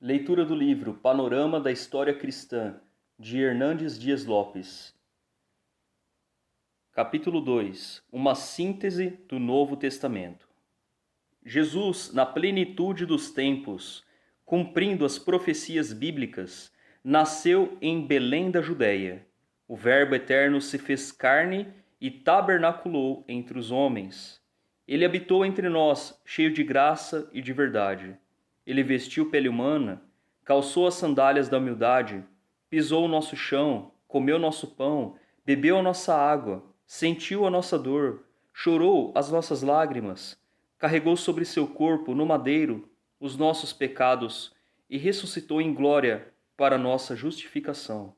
Leitura do livro Panorama da História Cristã, de Hernandes Dias Lopes. Capítulo 2. Uma síntese do Novo Testamento. Jesus, na plenitude dos tempos, cumprindo as profecias bíblicas, nasceu em Belém da Judéia. O Verbo eterno se fez carne e tabernaculou entre os homens. Ele habitou entre nós, cheio de graça e de verdade. Ele vestiu pele humana, calçou as sandálias da humildade, pisou o nosso chão, comeu nosso pão, bebeu a nossa água, sentiu a nossa dor, chorou as nossas lágrimas, carregou sobre seu corpo, no madeiro, os nossos pecados e ressuscitou em glória para nossa justificação.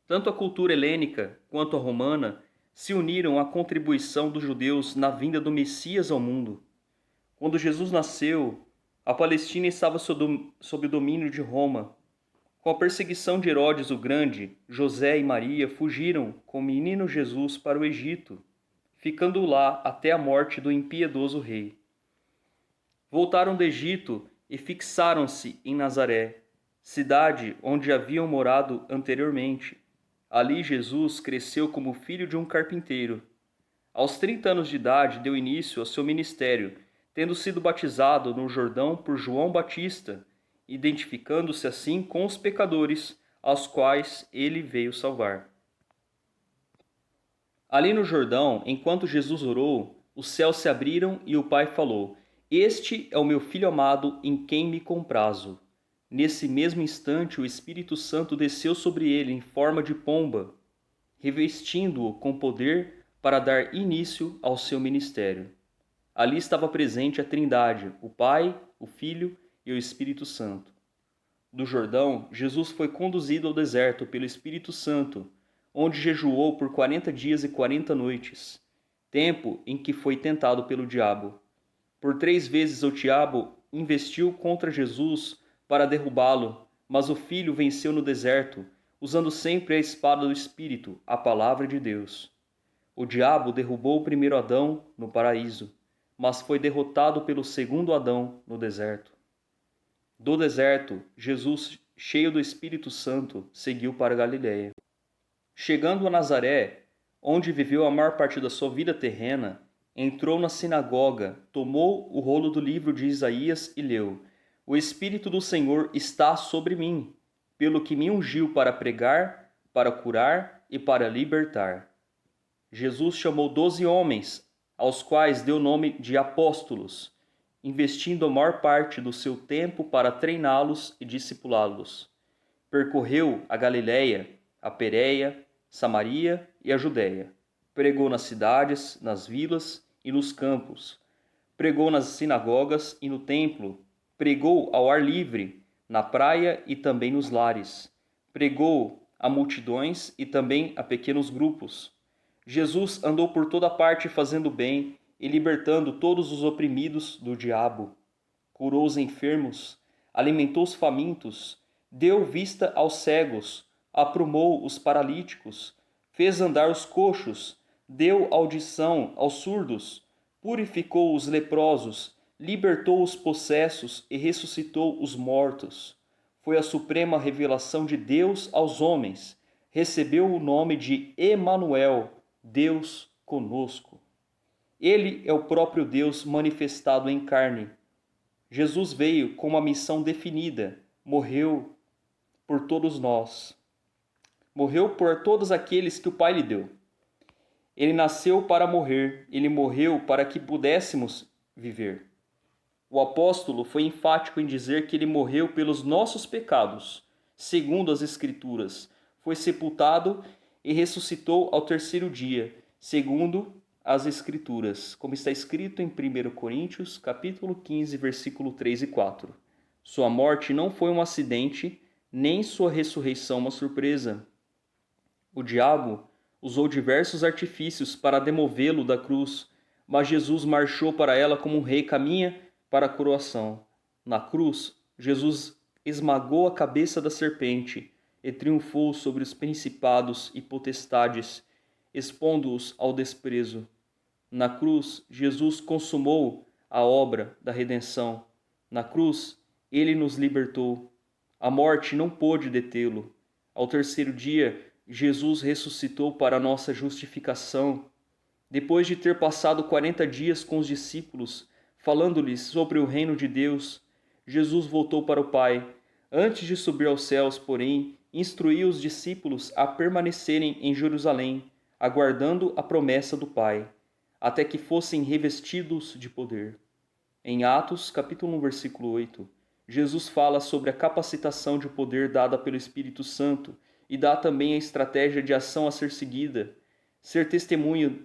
Tanto a cultura helênica quanto a romana se uniram à contribuição dos judeus na vinda do Messias ao mundo. Quando Jesus nasceu, a Palestina estava sob o domínio de Roma. Com a perseguição de Herodes o Grande, José e Maria fugiram com o menino Jesus para o Egito, ficando lá até a morte do impiedoso rei. Voltaram do Egito e fixaram-se em Nazaré, cidade onde haviam morado anteriormente. Ali Jesus cresceu como filho de um carpinteiro. Aos 30 anos de idade deu início ao seu ministério, tendo sido batizado no Jordão por João Batista, identificando-se assim com os pecadores, aos quais ele veio salvar. Ali no Jordão, enquanto Jesus orou, os céus se abriram e o Pai falou: "Este é o meu Filho amado, em quem me comprazo." Nesse mesmo instante, o Espírito Santo desceu sobre ele em forma de pomba, revestindo-o com poder para dar início ao seu ministério. Ali estava presente a Trindade, o Pai, o Filho e o Espírito Santo. Do Jordão, Jesus foi conduzido ao deserto pelo Espírito Santo, onde jejuou por 40 dias e 40 noites, tempo em que foi tentado pelo diabo. Por 3 vezes o diabo investiu contra Jesus para derrubá-lo, mas o Filho venceu no deserto, usando sempre a espada do Espírito, a palavra de Deus. O diabo derrubou o primeiro Adão no paraíso, mas foi derrotado pelo segundo Adão no deserto. Do deserto, Jesus, cheio do Espírito Santo, seguiu para Galiléia. Chegando a Nazaré, onde viveu a maior parte da sua vida terrena, entrou na sinagoga, tomou o rolo do livro de Isaías e leu: "O Espírito do Senhor está sobre mim, pelo que me ungiu para pregar, para curar e para libertar." Jesus chamou 12 homens, aos quais deu o nome de apóstolos, investindo a maior parte do seu tempo para treiná-los e discipulá-los. Percorreu a Galiléia, a Pérea, Samaria e a Judéia. Pregou nas cidades, nas vilas e nos campos. Pregou nas sinagogas e no templo. Pregou ao ar livre, na praia e também nos lares. Pregou a multidões e também a pequenos grupos. Jesus andou por toda parte fazendo bem e libertando todos os oprimidos do diabo. Curou os enfermos, alimentou os famintos, deu vista aos cegos, aprumou os paralíticos, fez andar os coxos, deu audição aos surdos, purificou os leprosos, libertou os possessos e ressuscitou os mortos. Foi a suprema revelação de Deus aos homens. Recebeu o nome de Emanuel, Deus conosco. Ele é o próprio Deus manifestado em carne. Jesus veio com uma missão definida, morreu por todos nós. Morreu por todos aqueles que o Pai lhe deu. Ele nasceu para morrer, ele morreu para que pudéssemos viver. O apóstolo foi enfático em dizer que ele morreu pelos nossos pecados, segundo as Escrituras, foi sepultado e ressuscitou ao 3º dia, segundo as Escrituras, como está escrito em 1 Coríntios, capítulo 15, versículo 3 e 4. Sua morte não foi um acidente, nem sua ressurreição uma surpresa. O diabo usou diversos artifícios para demovê-lo da cruz, mas Jesus marchou para ela como um rei caminha para a coroação. Na cruz, Jesus esmagou a cabeça da serpente e triunfou sobre os principados e potestades, expondo-os ao desprezo. Na cruz, Jesus consumou a obra da redenção. Na cruz, ele nos libertou. A morte não pôde detê-lo. Ao terceiro dia, Jesus ressuscitou para a nossa justificação. Depois de ter passado 40 dias com os discípulos, falando-lhes sobre o reino de Deus, Jesus voltou para o Pai. Antes de subir aos céus, porém, instruiu os discípulos a permanecerem em Jerusalém, aguardando a promessa do Pai, até que fossem revestidos de poder. Em Atos, capítulo 1, versículo 8, Jesus fala sobre a capacitação de poder dada pelo Espírito Santo e dá também a estratégia de ação a ser seguida, ser testemunha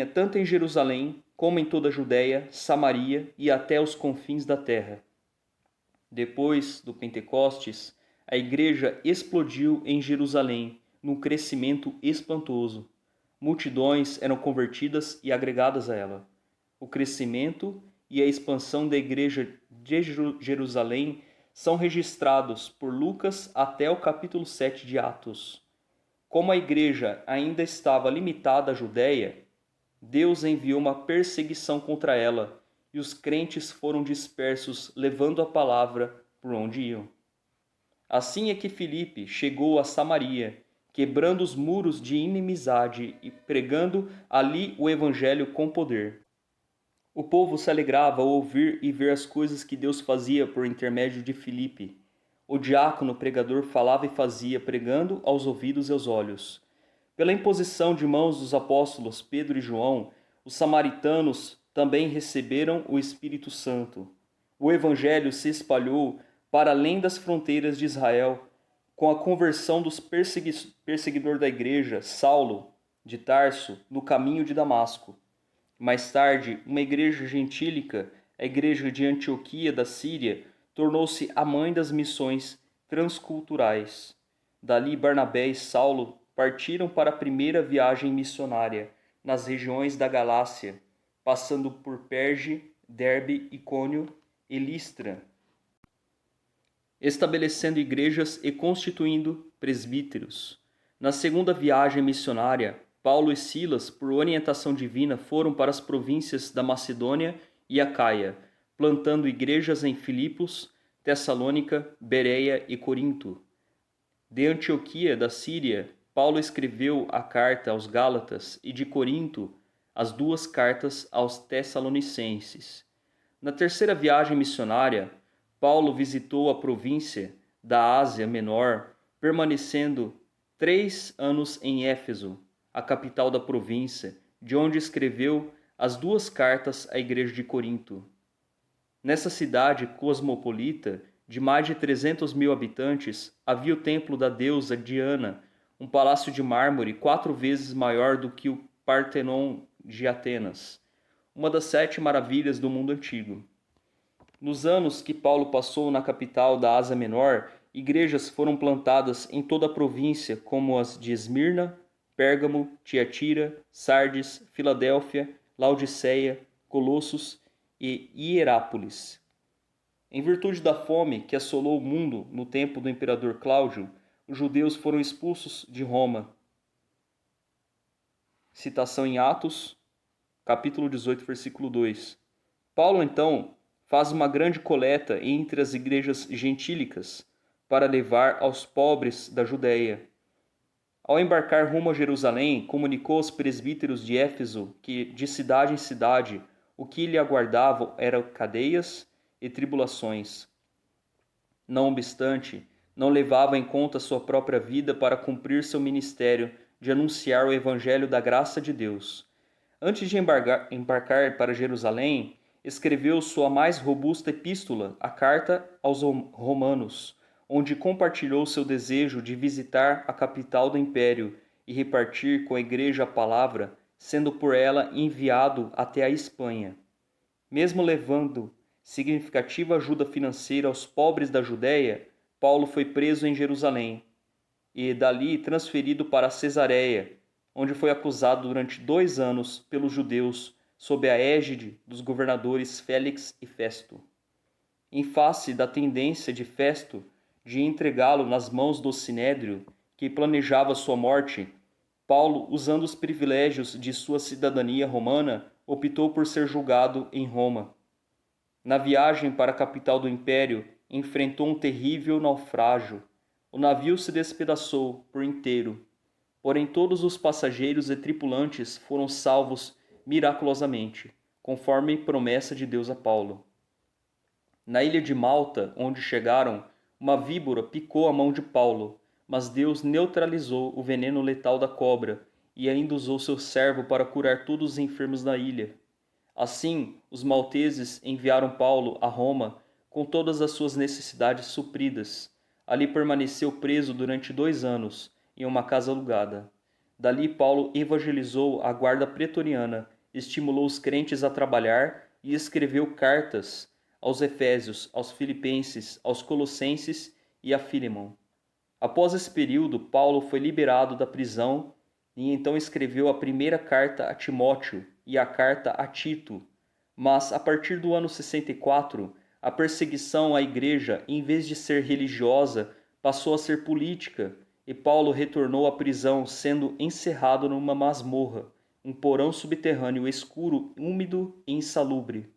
tanto em Jerusalém como em toda a Judéia, Samaria e até os confins da terra. Depois do Pentecostes, a igreja explodiu em Jerusalém, num crescimento espantoso. Multidões eram convertidas e agregadas a ela. O crescimento e a expansão da igreja de Jerusalém são registrados por Lucas até o capítulo 7 de Atos. Como a igreja ainda estava limitada à Judéia, Deus enviou uma perseguição contra ela e os crentes foram dispersos, levando a palavra por onde iam. Assim é que Filipe chegou a Samaria, quebrando os muros de inimizade e pregando ali o evangelho com poder. O povo se alegrava ao ouvir e ver as coisas que Deus fazia por intermédio de Filipe. O diácono pregador falava e fazia, pregando aos ouvidos e aos olhos. Pela imposição de mãos dos apóstolos Pedro e João, os samaritanos também receberam o Espírito Santo. O evangelho se espalhou para além das fronteiras de Israel, com a conversão dos perseguidor da igreja, Saulo, de Tarso, no caminho de Damasco. Mais tarde, uma igreja gentílica, a igreja de Antioquia da Síria, tornou-se a mãe das missões transculturais. Dali, Barnabé e Saulo partiram para a primeira viagem missionária, nas regiões da Galácia, passando por Perge, Derbe, Icônio e Listra, estabelecendo igrejas e constituindo presbíteros. Na segunda viagem missionária, Paulo e Silas, por orientação divina, foram para as províncias da Macedônia e Acaia, plantando igrejas em Filipos, Tessalônica, Bereia e Corinto. De Antioquia, da Síria, Paulo escreveu a carta aos Gálatas e de Corinto as duas cartas aos Tessalonicenses. Na terceira viagem missionária, Paulo visitou a província da Ásia Menor, permanecendo 3 anos em Éfeso, a capital da província, de onde escreveu as duas cartas à igreja de Corinto. Nessa cidade cosmopolita, de mais de 300 mil habitantes, havia o templo da deusa Diana, um palácio de mármore 4 vezes maior do que o Partenon de Atenas, uma das 7 maravilhas do mundo antigo. Nos anos que Paulo passou na capital da Ásia Menor, igrejas foram plantadas em toda a província, como as de Esmirna, Pérgamo, Tiatira, Sardes, Filadélfia, Laodiceia, Colossos e Hierápolis. Em virtude da fome que assolou o mundo no tempo do imperador Cláudio, os judeus foram expulsos de Roma. Citação em Atos, capítulo 18, versículo 2. Paulo, então, faz uma grande coleta entre as igrejas gentílicas para levar aos pobres da Judéia. Ao embarcar rumo a Jerusalém, comunicou aos presbíteros de Éfeso que, de cidade em cidade, o que lhe aguardavam eram cadeias e tribulações. Não obstante, não levava em conta sua própria vida para cumprir seu ministério de anunciar o evangelho da graça de Deus. Antes de embarcar para Jerusalém, escreveu sua mais robusta epístola, a Carta aos Romanos, onde compartilhou seu desejo de visitar a capital do império e repartir com a igreja a palavra, sendo por ela enviado até a Espanha. Mesmo levando significativa ajuda financeira aos pobres da Judéia, Paulo foi preso em Jerusalém e dali transferido para Cesareia, onde foi acusado durante 2 anos pelos judeus sob a égide dos governadores Félix e Festo. Em face da tendência de Festo de entregá-lo nas mãos do Sinédrio, que planejava sua morte, Paulo, usando os privilégios de sua cidadania romana, optou por ser julgado em Roma. Na viagem para a capital do império, enfrentou um terrível naufrágio. O navio se despedaçou por inteiro, porém todos os passageiros e tripulantes foram salvos miraculosamente, conforme promessa de Deus a Paulo. Na ilha de Malta, onde chegaram, uma víbora picou a mão de Paulo, mas Deus neutralizou o veneno letal da cobra e ainda usou seu servo para curar todos os enfermos da ilha. Assim, os malteses enviaram Paulo a Roma com todas as suas necessidades supridas. Ali permaneceu preso durante 2 anos, em uma casa alugada. Dali, Paulo evangelizou a guarda pretoriana, estimulou os crentes a trabalhar e escreveu cartas aos Efésios, aos Filipenses, aos Colossenses e a Filemon. Após esse período, Paulo foi liberado da prisão e então escreveu a primeira carta a Timóteo e a carta a Tito. Mas, a partir do ano 64, a perseguição à igreja, em vez de ser religiosa, passou a ser política, e Paulo retornou à prisão, sendo encerrado numa masmorra, um porão subterrâneo escuro, úmido e insalubre.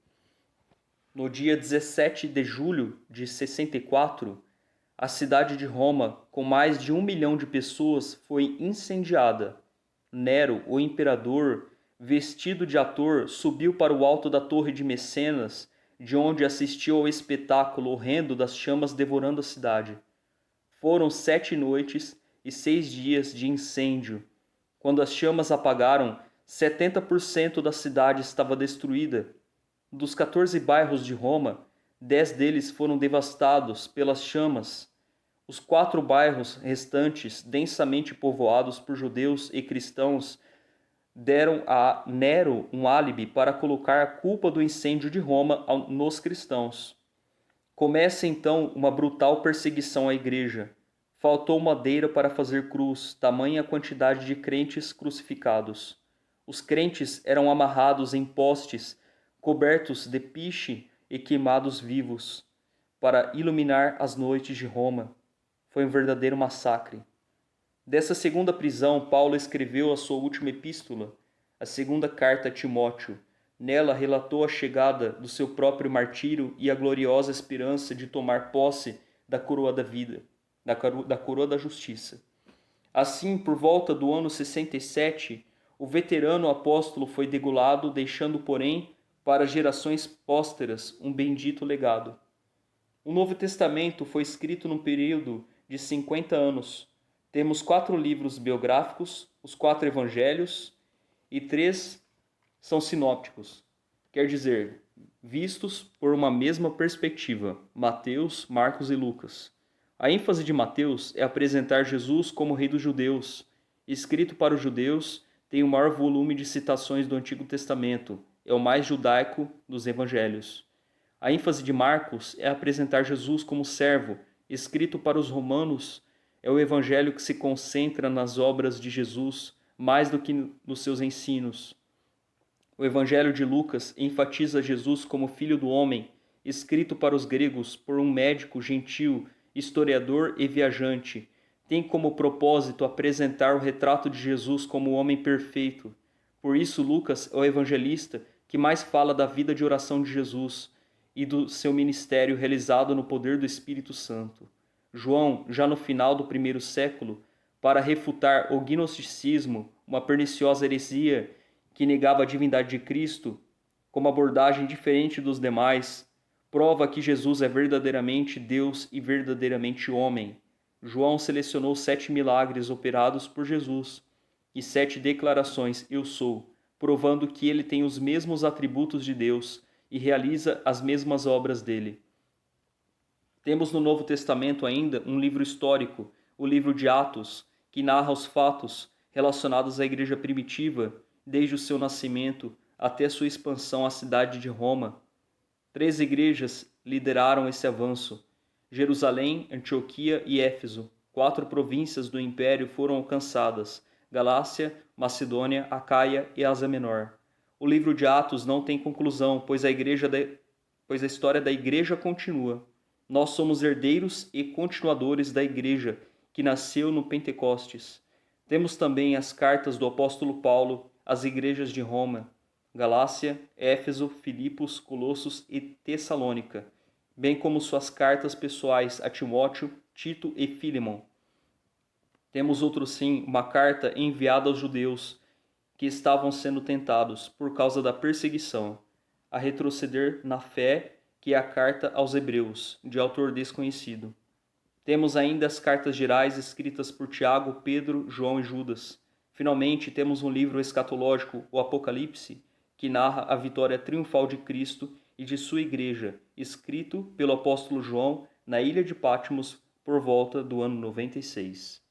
No dia 17 de julho de 64, a cidade de Roma, com mais de 1 milhão de pessoas, foi incendiada. Nero, o imperador, vestido de ator, subiu para o alto da torre de Mecenas, de onde assistiu ao espetáculo horrendo das chamas devorando a cidade. Foram 7 noites e 6 dias de incêndio. Quando as chamas apagaram, 70% da cidade estava destruída. Dos 14 bairros de Roma, 10 deles foram devastados pelas chamas. Os 4 bairros restantes, densamente povoados por judeus e cristãos, deram a Nero um álibi para colocar a culpa do incêndio de Roma nos cristãos. Começa então uma brutal perseguição à igreja. Faltou madeira para fazer cruz, tamanha a quantidade de crentes crucificados. Os crentes eram amarrados em postes, cobertos de piche e queimados vivos, para iluminar as noites de Roma. Foi um verdadeiro massacre. Dessa segunda prisão, Paulo escreveu a sua última epístola, a segunda carta a Timóteo. Nela relatou a chegada do seu próprio martírio e a gloriosa esperança de tomar posse da coroa da vida, da coroa da justiça. Assim, por volta do ano 67, o veterano apóstolo foi degolado, deixando, porém, para gerações pósteras um bendito legado. O Novo Testamento foi escrito num período de 50 anos. Temos 4 livros biográficos, os 4 evangelhos, e 3 são sinópticos, quer dizer, vistos por uma mesma perspectiva, Mateus, Marcos e Lucas. A ênfase de Mateus é apresentar Jesus como rei dos judeus. Escrito para os judeus, tem o maior volume de citações do Antigo Testamento, é o mais judaico dos evangelhos. A ênfase de Marcos é apresentar Jesus como servo. Escrito para os romanos, é o evangelho que se concentra nas obras de Jesus mais do que nos seus ensinos. O evangelho de Lucas enfatiza Jesus como filho do homem, escrito para os gregos por um médico gentil, historiador e viajante. Tem como propósito apresentar o retrato de Jesus como o homem perfeito. Por isso, Lucas é o evangelista que mais fala da vida de oração de Jesus e do seu ministério realizado no poder do Espírito Santo. João, já no final do primeiro século, para refutar o gnosticismo, uma perniciosa heresia que negava a divindade de Cristo, como abordagem diferente dos demais, prova que Jesus é verdadeiramente Deus e verdadeiramente homem. João selecionou 7 milagres operados por Jesus e 7 declarações "Eu sou", provando que ele tem os mesmos atributos de Deus e realiza as mesmas obras dele. Temos no Novo Testamento ainda um livro histórico, o livro de Atos, que narra os fatos relacionados à igreja primitiva, desde o seu nascimento até sua expansão à cidade de Roma. 3 igrejas lideraram esse avanço: Jerusalém, Antioquia e Éfeso. 4 províncias do império foram alcançadas: Galácia, Macedônia, Acaia e Ásia Menor. O livro de Atos não tem conclusão, pois a história da igreja continua. Nós somos herdeiros e continuadores da igreja, que nasceu no Pentecostes. Temos também as cartas do apóstolo Paulo às igrejas de Roma. Galácia, Éfeso, Filipos, Colossos e Tessalônica, bem como suas cartas pessoais a Timóteo, Tito e Filemon. Temos outro sim, uma carta enviada aos judeus que estavam sendo tentados por causa da perseguição, a retroceder na fé, que é a carta aos Hebreus, de autor desconhecido. Temos ainda as cartas gerais escritas por Tiago, Pedro, João e Judas. Finalmente, temos um livro escatológico, o Apocalipse, que narra a vitória triunfal de Cristo e de sua igreja, escrito pelo apóstolo João na ilha de Patmos por volta do ano 96.